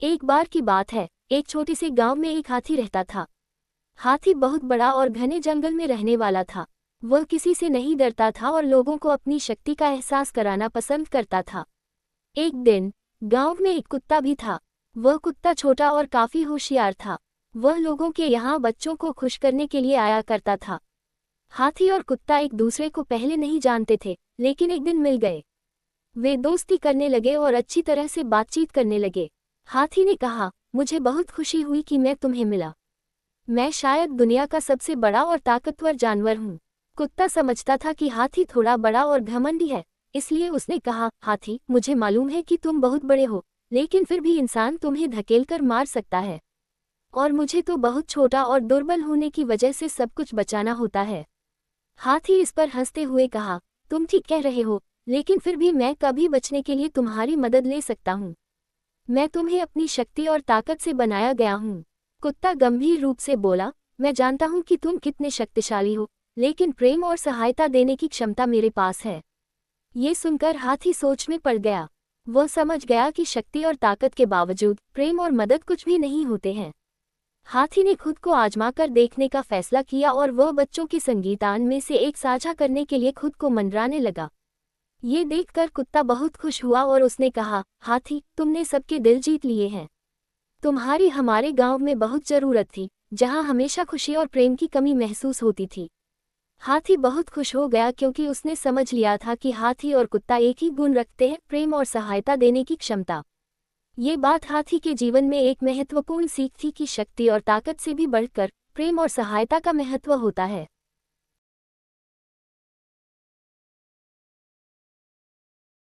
एक बार की बात है, एक छोटे से गांव में एक हाथी रहता था। हाथी बहुत बड़ा और घने जंगल में रहने वाला था। वह किसी से नहीं डरता था और लोगों को अपनी शक्ति का एहसास कराना पसंद करता था। एक दिन गांव में एक कुत्ता भी था। वह कुत्ता छोटा और काफी होशियार था। वह लोगों के यहाँ बच्चों को खुश करने के लिए आया करता था। हाथी और कुत्ता एक दूसरे को पहले नहीं जानते थे, लेकिन एक दिन मिल गए। वे दोस्ती करने लगे और अच्छी तरह से बातचीत करने लगे। हाथी ने कहा, मुझे बहुत खुशी हुई कि मैं तुम्हें मिला। मैं शायद दुनिया का सबसे बड़ा और ताकतवर जानवर हूँ। कुत्ता समझता था कि हाथी थोड़ा बड़ा और घमंडी है, इसलिए उसने कहा, हाथी, मुझे मालूम है कि तुम बहुत बड़े हो, लेकिन फिर भी इंसान तुम्हें धकेलकर मार सकता है, और मुझे तो बहुत छोटा और दुर्बल होने की वजह से सब कुछ बचाना होता है। हाथी इस पर हंसते हुए कहा, तुम ठीक कह रहे हो, लेकिन फिर भी मैं कभी बचने के लिए तुम्हारी मदद ले सकता हूँ। मैं तुम्हें अपनी शक्ति और ताकत से बनाया गया हूँ। कुत्ता गंभीर रूप से बोला, मैं जानता हूँ कि तुम कितने शक्तिशाली हो, लेकिन प्रेम और सहायता देने की क्षमता मेरे पास है। ये सुनकर हाथी सोच में पड़ गया। वह समझ गया कि शक्ति और ताकत के बावजूद प्रेम और मदद कुछ भी नहीं होते हैं। हाथी ने खुद को आजमाकर देखने का फैसला किया और वह बच्चों के संगीतान में से एक साझा करने के लिए खुद को मनराने लगा। ये देखकर कुत्ता बहुत खुश हुआ और उसने कहा, हाथी, तुमने सबके दिल जीत लिए हैं। तुम्हारी हमारे गांव में बहुत जरूरत थी, जहां हमेशा खुशी और प्रेम की कमी महसूस होती थी। हाथी बहुत खुश हो गया क्योंकि उसने समझ लिया था कि हाथी और कुत्ता एक ही गुण रखते हैं, प्रेम और सहायता देने की क्षमता। ये बात हाथी के जीवन में एक महत्वपूर्ण सीख थी कि शक्ति और ताकत से भी बढ़कर प्रेम और सहायता का महत्व होता है।